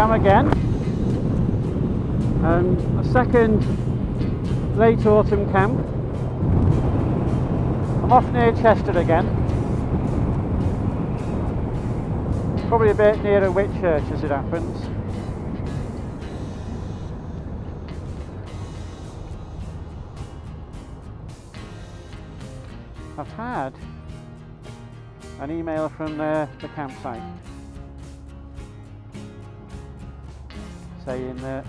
am again, a second late autumn camp. I'm off near Chester again, probably a bit nearer Whitchurch as it happens. I've had an email from the campsite saying that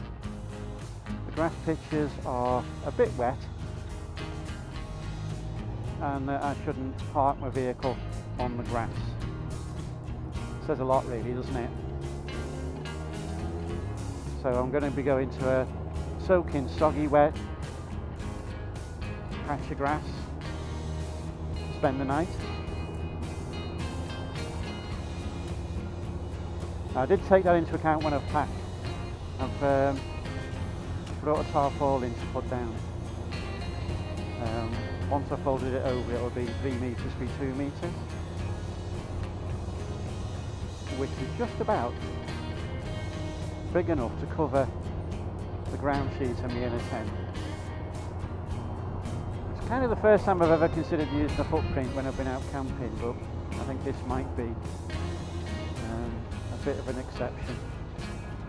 the grass pitches are a bit wet and that I shouldn't park my vehicle on the grass. Says a lot really, doesn't it? So I'm going to be going to a soaking, soggy, wet patch of grass, spend the night. I did take that into account when I've packed. I've brought a tarpaulin to put down. Once I folded it over, it will be 3 metres by 2 metres, which is just about big enough to cover the ground sheet of my inner tent. It's kind of the first time I've ever considered using a footprint when I've been out camping, but I think this might be a bit of an exception.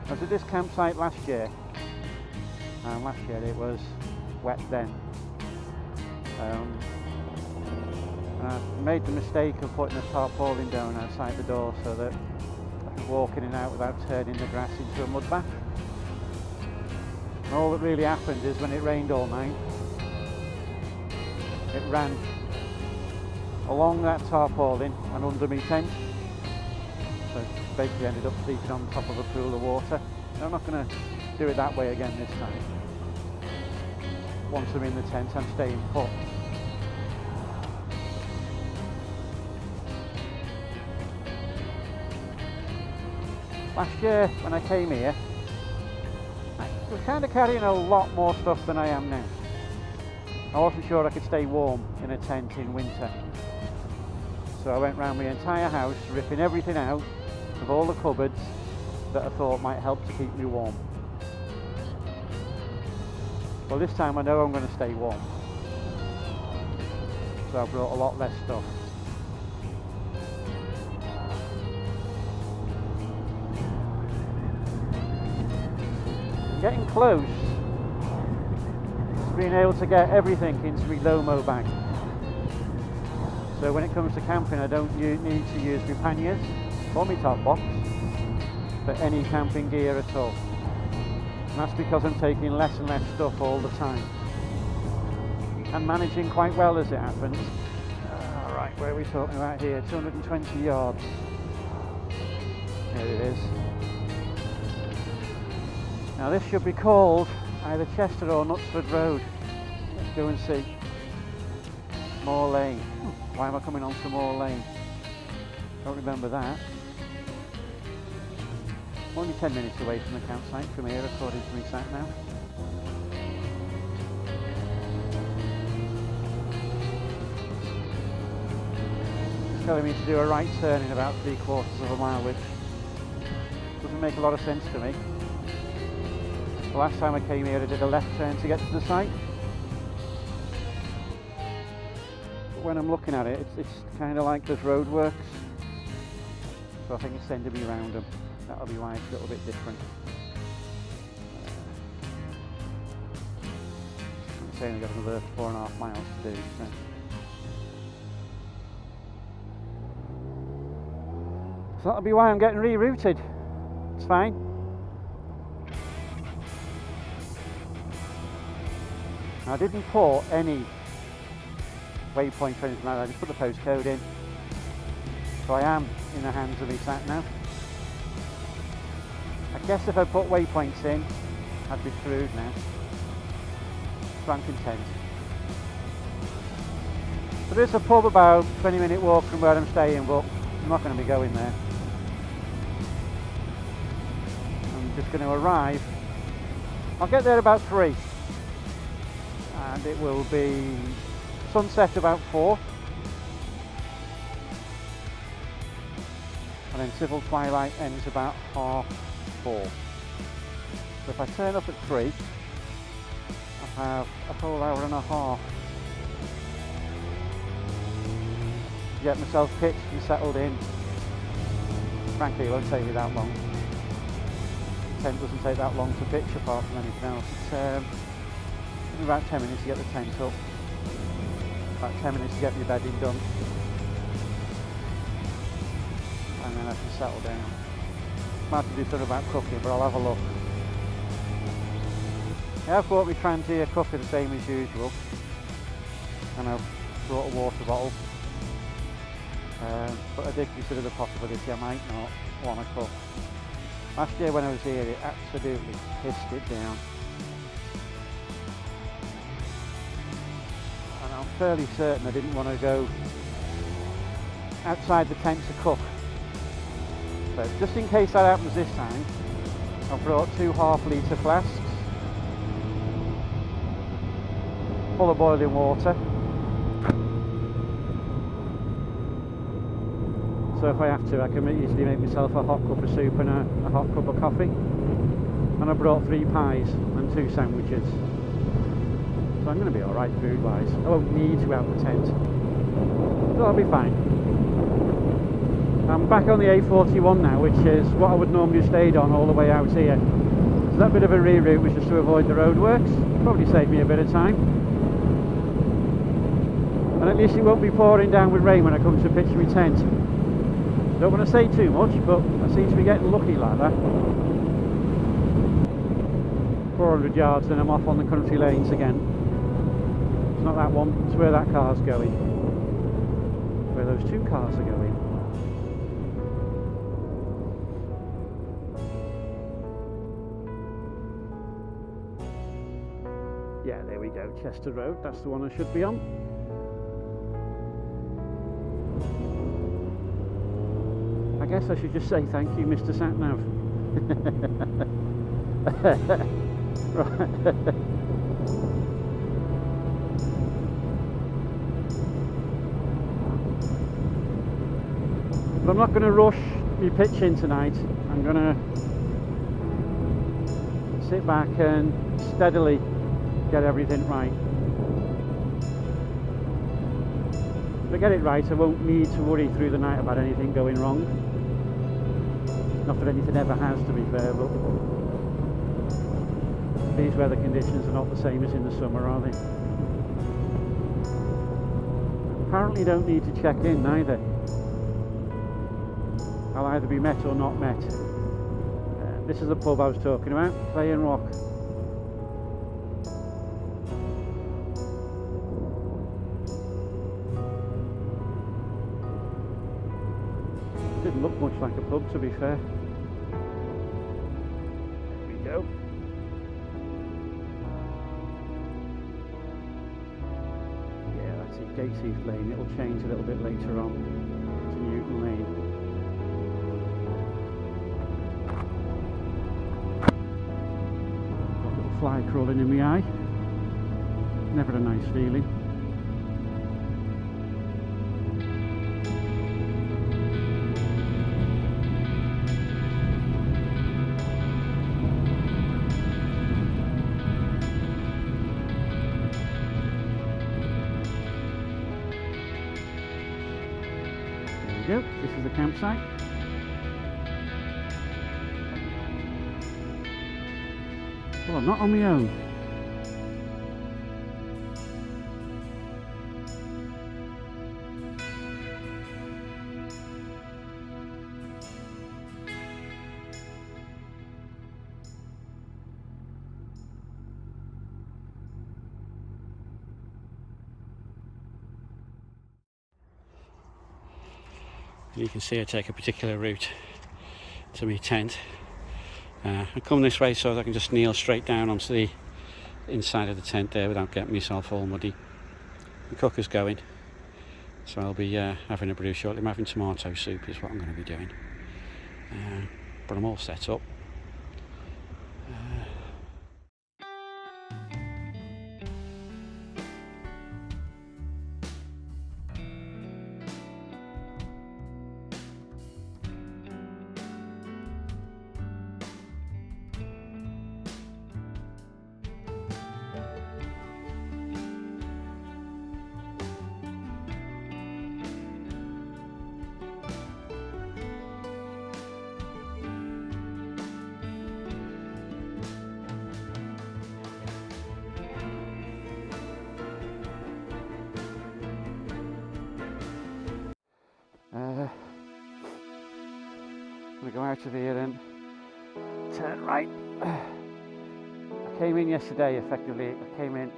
I was at this campsite last year, and last year it was wet then. And I made the mistake of putting a tarpaulin down outside the door so that I could walk in and out without turning the grass into a mud bath. And all that really happened is when it rained all night, it ran along that tarpaulin and under my tent. So basically ended up sleeping on top of a pool of water. I'm not going to do it that way again this time. Once I'm in the tent, I'm staying put. Last year when I came here, I was kind of carrying a lot more stuff than I am now. I wasn't sure I could stay warm in a tent in winter. So I went round my entire house, ripping everything out of all the cupboards that I thought might help to keep me warm. Well, this time I know I'm going to stay warm, so I brought a lot less stuff. Getting close to being able to get everything into my Lomo bag. So when it comes to camping, I don't need to use my panniers or my top box for any camping gear at all. And that's because I'm taking less and less stuff all the time and managing quite well as it happens. Right, where are we talking about here? 220 yards. Here it is. Now this should be called either Chester or Knutsford Road. Let's go and see. Moor Lane. Why am I coming on to Moor Lane? Don't remember that. I'm only 10 minutes away from the campsite from here, according to me sat nav. It's telling me to do a right turn in about 3/4 of a mile, which doesn't make a lot of sense to me. The last time I came here I did a left turn to get to the site. But when I'm looking at it, it's kind of like there's roadworks. So I think it's sending me around them. That'll be why it's a little bit different. I'm saying I've got another 4.5 miles to do. So that'll be why I'm getting rerouted. It's fine. I didn't put any waypoint or anything like that, I just put the postcode in. So I am in the hands of my sat nav. I guess if I put waypoints in, I'd be screwed now. So I'm content. So there's a pub about 20-minute walk from where I'm staying, but I'm not going to be going there. I'm just going to arrive. I'll get there about 3. And it will be sunset about 4. And then civil twilight ends about 1:30. 4. So if I turn up at 3, I have a whole hour and a half to get myself pitched and settled in. Frankly, it won't take me that long. The tent doesn't take that long to pitch apart from anything else. It's about 10 minutes to get the tent up, about 10 minutes to get my bedding done, and then I can settle down. Might have to do something about cooking, but I'll have a look. I've bought my Transia coffee the same as usual, and I've brought a water bottle, but I did consider the possibility I might not want to cook. Last year when I was here, it absolutely pissed it down. And I'm fairly certain I didn't want to go outside the tent to cook. So just in case that happens this time, I've brought 2 half-litre flasks full of boiling water. So if I have to, I can easily make myself a hot cup of soup and a hot cup of coffee. And I brought 3 pies and 2 sandwiches. So I'm going to be alright food-wise. I won't need to out the tent. So I'll be fine. I'm back on the A41 now, which is what I would normally have stayed on all the way out here. So that bit of a reroute was just to avoid the roadworks. Probably saved me a bit of time. And at least it won't be pouring down with rain when I come to pitch my tent. Don't want to say too much, but I seem to be getting lucky like that. 400 yards, then I'm off on the country lanes again. It's not that one, it's where that car's going. Where those 2 cars are going. Yeah, there we go, Chester Road, that's the one I should be on. I guess I should just say thank you, Mr. Satnav. Right. But I'm not going to rush my pitching tonight. I'm going to sit back and steadily get everything right. If I get it right, I won't need to worry through the night about anything going wrong. Not that anything ever has, to be fair, but these weather conditions are not the same as in the summer, are they? Apparently don't need to check in neither. I'll either be met or not met. This is the pub I was talking about, Play and Rock. Didn't look much like a pub, to be fair. There we go. Yeah, that's it, Gatesheath Lane. It'll change a little bit later on to Newton Lane. Got a little fly crawling in my eye. Never a nice feeling. Go. This is the campsite. Well, I'm not on my own. You can see I take a particular route to my tent. I come this way so that I can just kneel straight down onto the inside of the tent there without getting myself all muddy. The cooker's going, so I'll be having a brew shortly. I'm having tomato soup is what I'm going to be doing, but I'm all set up. go out of here and turn right. I came in yesterday, effectively. I came in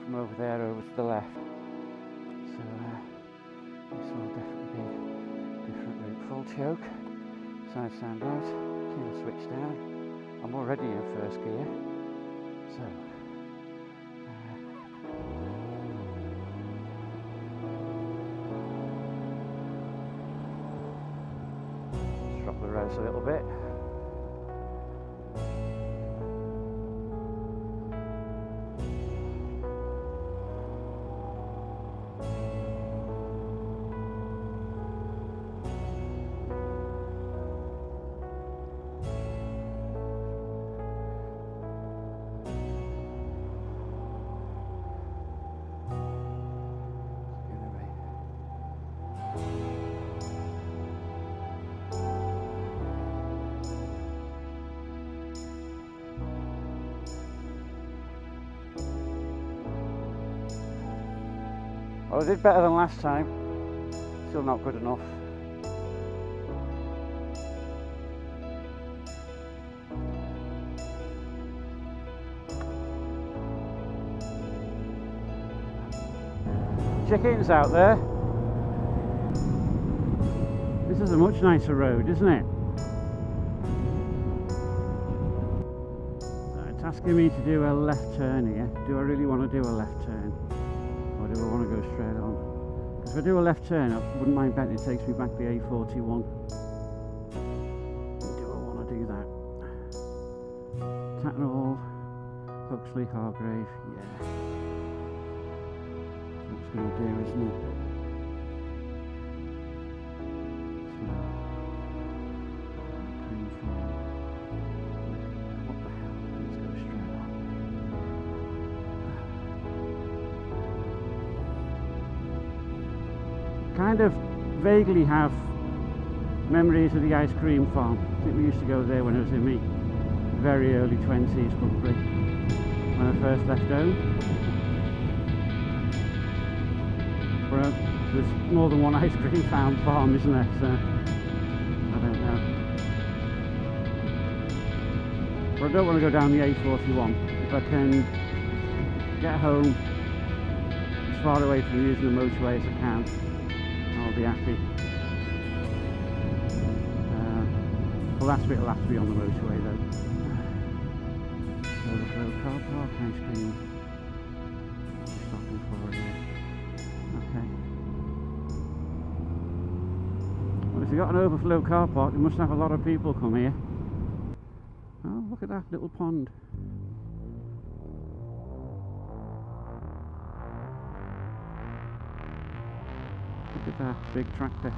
from over there over to the left. So this will definitely be a different route. Full choke, side stand out, key switch down. I'm already in first gear. So drop the revs a little bit. Well, I did better than last time, still not good enough. Chickens out there. This is a much nicer road, isn't it? It's asking me to do a left turn here. Do I really want to do a left turn? Or do I want to go straight on? Because if I do a left turn, I wouldn't mind betting it takes me back the A41. Do I want to do that? Tatnall, Huxley, Hargrave, yeah. That's what it's going to do, isn't it? What the hell? Let's go straight on. Kind of vaguely have memories of the ice cream farm. I think we used to go there when I was in my very early 20s, probably, when I first left home. Well, there's more than one ice cream farm, isn't there? So I don't know. But I don't want to go down the A41. If I can get home as far away from using the motorway as I can, I'll be happy. The last bit will have to be on the motorway though. Overflow car park, ice cream. Stopping for it here. Okay. Well, if you've got an overflow car park, you must have a lot of people come here. Oh, look at that little pond. Look at that big tractor.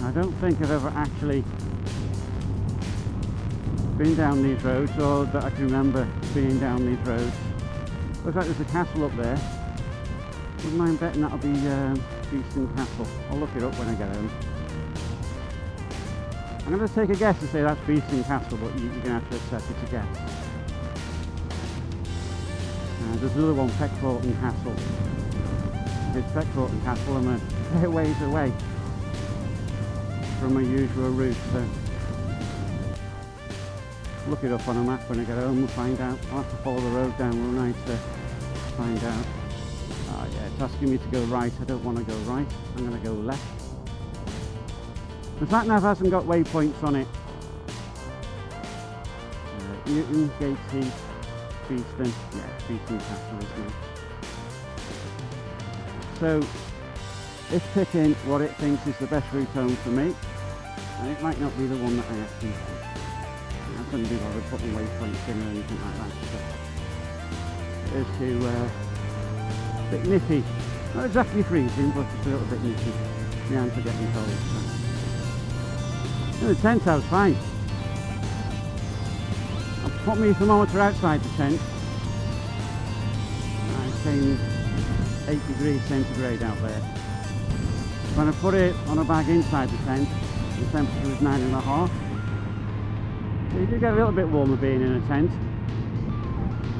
I don't think I've ever actually been down these roads, or that I can remember being down these roads. Looks like there's a castle up there. Wouldn't mind betting that'll be Beeston Castle. I'll look it up when I get home. I'm going to take a guess and say that's Beeston Castle, but you're going to have to accept it's a guess. There's another one, Peckthornton Castle. If it's Peckthornton Castle, I'm a fair ways away from my usual route, so look it up on a map when I get home. We'll find out. I'll have to follow the road down all night to find out. Oh yeah, it's asking me to go right. I don't want to go right. I'm going to go left. The sat-nav hasn't got waypoints on it. Newton, Gatesheath, Beeston. Yeah, Beeston Castle, isn't it? So it's picking what it thinks is the best route home for me, and it might not be the one that I actually want. I couldn't be bothered putting waypoints in or anything like that. So it is too bit nippy. Not exactly freezing, but just a little bit nippy. My hands are getting cold. So. In the tent I was fine. I put my thermometer outside the tent. I came 8 degrees centigrade out there. When I put it on a bag inside the tent, the temperature was 9.5. So you do get a little bit warmer being in a tent.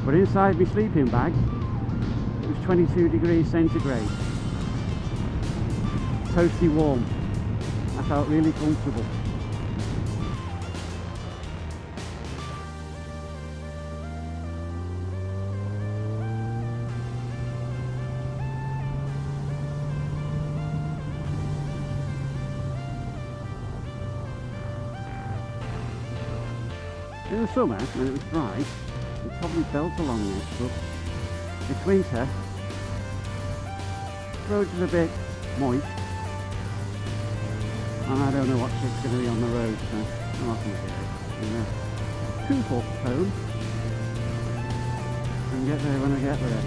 But inside my sleeping bag, it was 22 degrees centigrade. toasty warm. I felt really comfortable. In the summer, when it was dry, it probably felt along this, but it's winter, the roads are a bit moist, and I don't know what shit's going to be on the road, so I'm not going to get it. Two-foot home, and get there when I get there.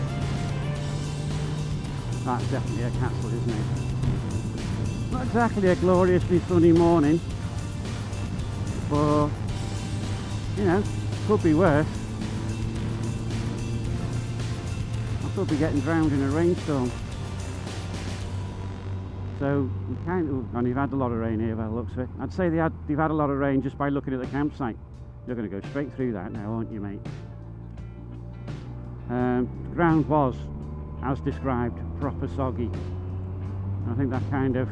That's definitely a castle, isn't it? Not exactly a gloriously sunny morning, but you know, could be worse. I could be getting drowned in a rainstorm. So we and you've had a lot of rain here by the looks of it. I'd say they've had a lot of rain just by looking at the campsite. You're going to go straight through that now, aren't you, mate? The ground was, as described, proper soggy. And I think that kind of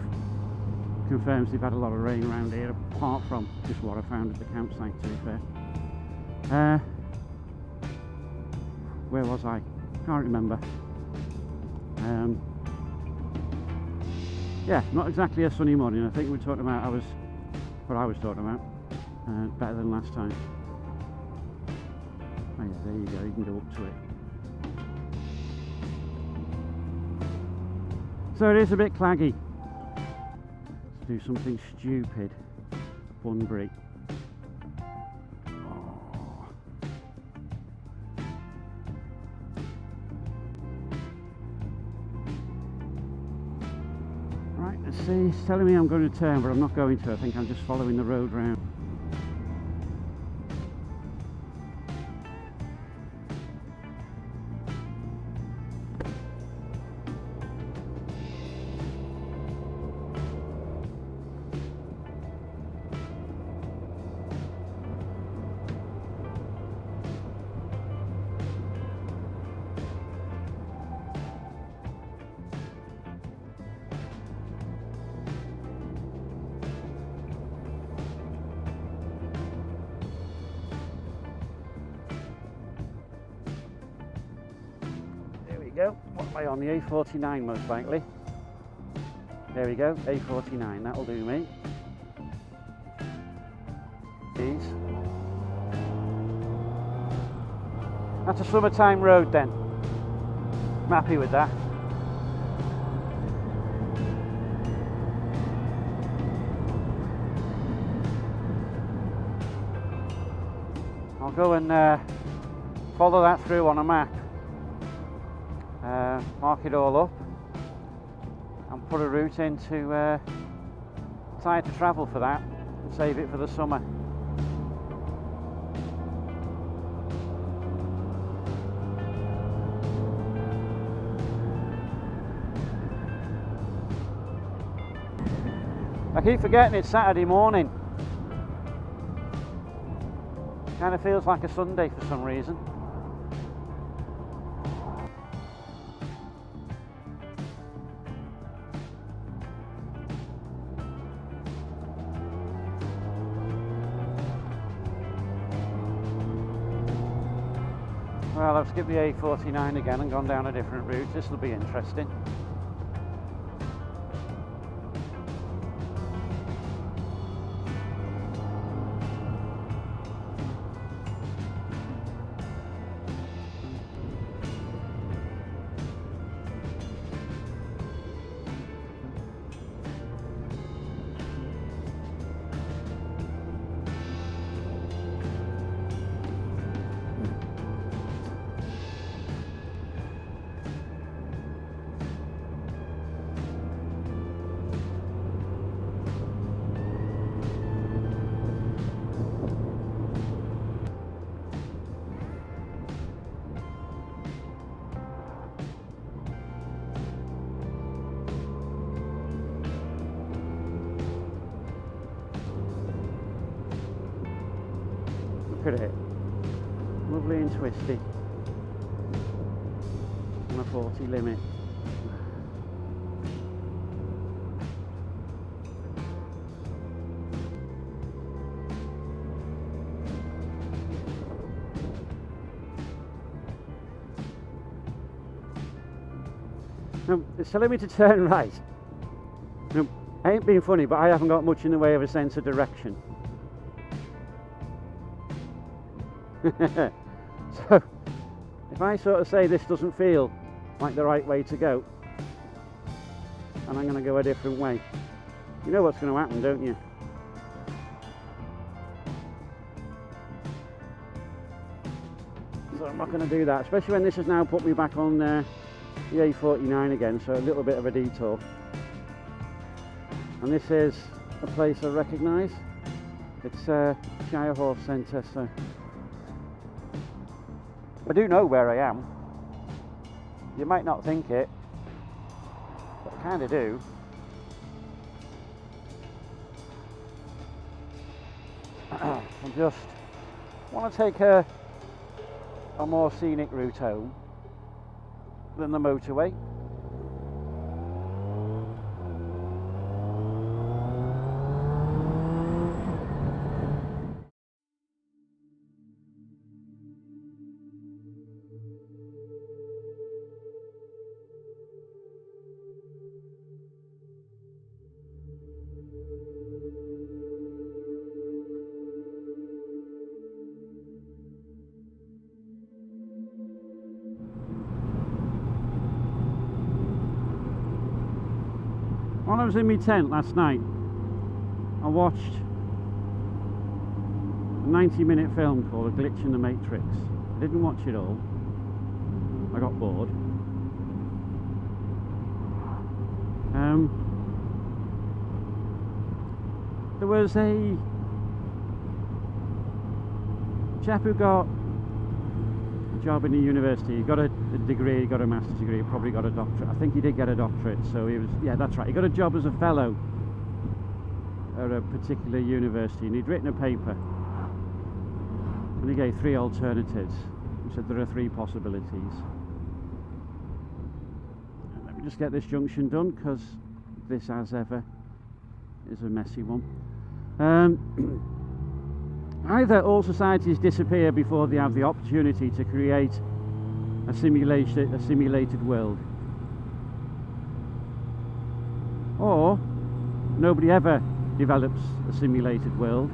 confirms they've had a lot of rain around here, apart from just what I found at the campsite, to be fair. Where was I? Can't remember. Yeah, not exactly a sunny morning. I think we're talking about what I was talking about. Better than last time. Oh, yeah, there you go. You can go up to it. So it is a bit claggy. Let's do something stupid. Bunbury. See, it's telling me I'm going to turn, but I'm not going to. I think I'm just following the road round. Go. What am I on? The A49 most likely. There we go, A49, that'll do me. Jeez. That's a summertime road then. I'm happy with that. I'll go and follow that through on a map. Mark it all up and put a route into decide to travel for that and save it for the summer. I keep forgetting it's Saturday morning. Kind of feels like a Sunday for some reason. Well, I've skipped the A49 again and gone down a different route. This will be interesting. Look at it, lovely and twisty on a 40 limit. It's telling me to turn right. Now, I ain't being funny, but I haven't got much in the way of a sense of direction. So, if I sort of say this doesn't feel like the right way to go, and I'm going to go a different way, you know what's going to happen, don't you? So I'm not going to do that, especially when this has now put me back on the A49 again, so a little bit of a detour. And this is a place I recognise. It's Shire Horse Centre, so I do know where I am. You might not think it, but I kind of do. I just want to take a more scenic route home than the motorway. While I was in my tent last night, I watched a 90-minute film called A Glitch in the Matrix. I didn't watch it all. I got bored. There was a chap who got a job in the university. He got a degree, he got a master's degree, probably got a doctorate. I think he did get a doctorate, so he was, yeah, that's right. He got a job as a fellow at a particular university, and he'd written a paper, and he gave 3 alternatives. He said there are 3 possibilities. And let me just get this junction done, because this, as ever, is a messy one. Either all societies disappear before they have the opportunity to create a simulated world, or nobody ever develops a simulated world,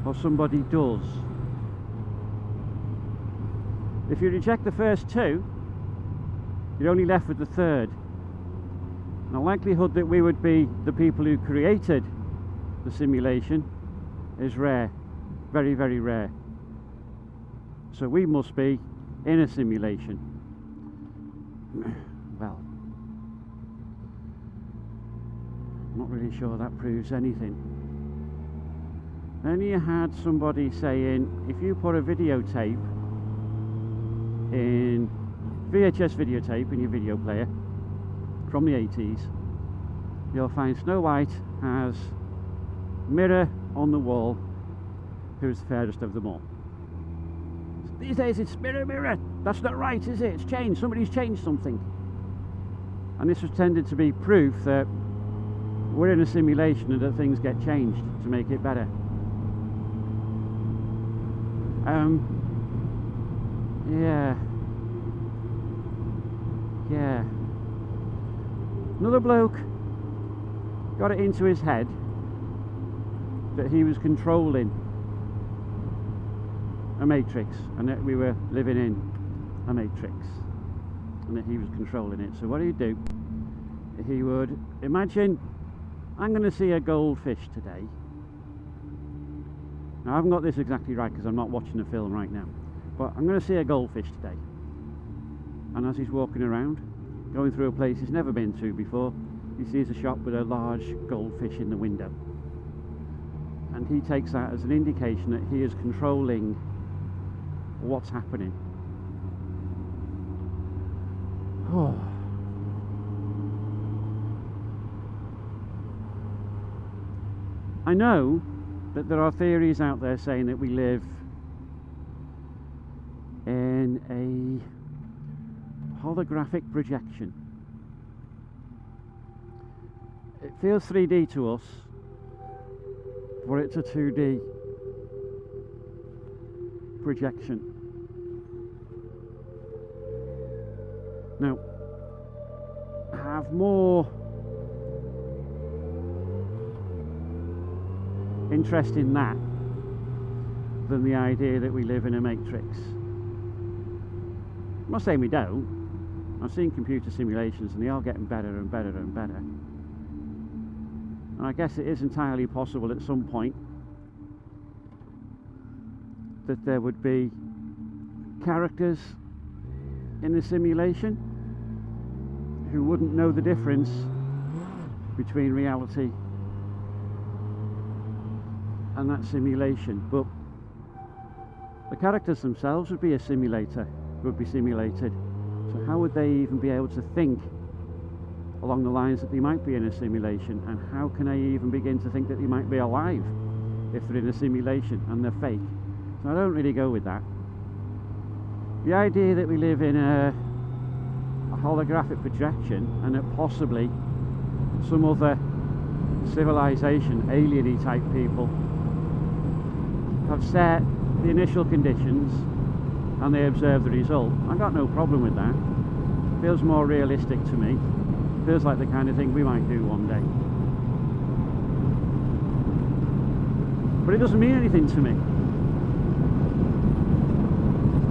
or somebody does. If you reject the first 2, you're only left with the third. And the likelihood that we would be the people who created the simulation is rare, very, very rare. So we must be in a simulation. Well, I'm not really sure that proves anything. Then you had somebody saying, if you put a videotape in, VHS videotape in your video player from the 80s, you'll find Snow White has mirror on the wall, who's the fairest of them all. These days it's mirror, mirror. That's not right, is it? It's changed. Somebody's changed something. And this was tended to be proof that we're in a simulation and that things get changed to make it better. Yeah. Another bloke got it into his head that he was controlling a matrix, and that we were living in a matrix, and that he was controlling it. So what do you do? He would imagine, I'm going to see a goldfish today. Now I haven't got this exactly right because I'm not watching the film right now, but I'm going to see a goldfish today. And as he's walking around, going through a place he's never been to before, he sees a shop with a large goldfish in the window. And he takes that as an indication that he is controlling what's happening. Oh. I know that there are theories out there saying that we live in a holographic projection. It feels 3D to us, but it's a 2D projection. Now, have more interest in that than the idea that we live in a matrix. I'm not saying we don't. I've seen computer simulations and they are getting better and better and better. And I guess it is entirely possible at some point that there would be characters in a simulation who wouldn't know the difference between reality and that simulation, but the characters themselves would be a simulator, would be simulated. So how would they even be able to think along the lines that they might be in a simulation, and how can they even begin to think that they might be alive if they're in a simulation and they're fake? So I don't really go with that. The idea that we live in a holographic projection and that possibly some other civilization, alien-y type people, have set the initial conditions and they observe the result, I've got no problem with that. Feels more realistic to me. Feels like the kind of thing we might do one day. But it doesn't mean anything to me.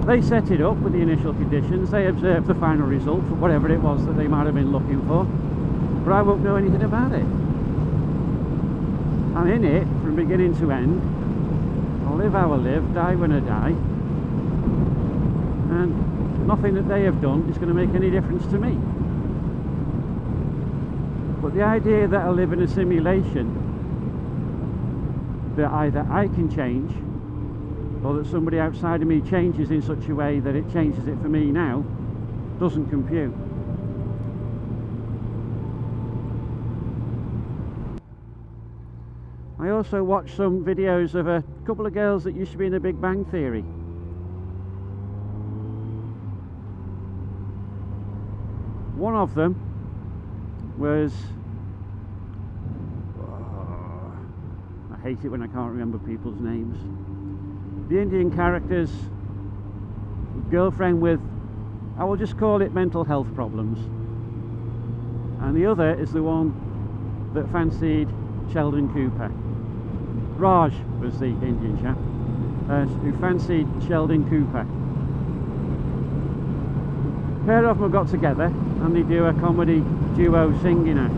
They set it up with the initial conditions, they observe the final result for whatever it was that they might have been looking for, but I won't know anything about it. I'm in it from beginning to end. I'll live how I live, die when I die, and nothing that they have done is going to make any difference to me. But the idea that I live in a simulation that either I can change or that somebody outside of me changes in such a way that it changes it for me now doesn't compute. I also watched some videos of a couple of girls that used to be in the Big Bang Theory. One of them was... I hate it when I can't remember people's names. The Indian character's girlfriend with, I will just call it mental health problems. And the other is the one that fancied Sheldon Cooper. Raj was the Indian chap who fancied Sheldon Cooper. A pair of them got together and they do a comedy duo singing act.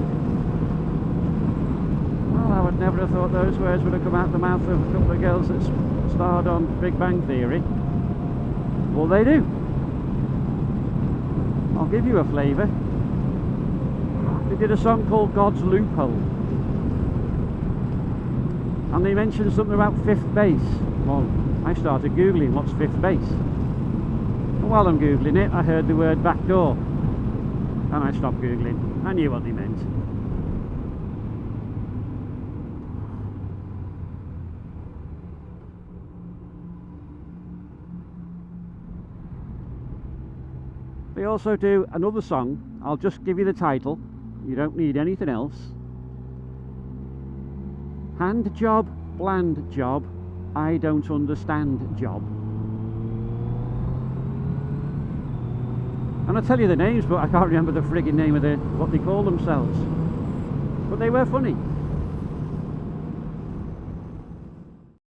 Well, I would never have thought those words would have come out the mouth of a couple of girls that starred on Big Bang Theory. Well, they do. I'll give you a flavour. They did a song called God's Loophole. And they mentioned something about fifth base. Well, I started Googling what's fifth base. And while I'm Googling it, I heard the word back door. And I stopped Googling. I knew what they meant. They also do another song. I'll just give you the title. You don't need anything else. Hand job, bland job, I don't understand job. And I'll tell you the names, but I can't remember the frigging name of what they call themselves. But they were funny.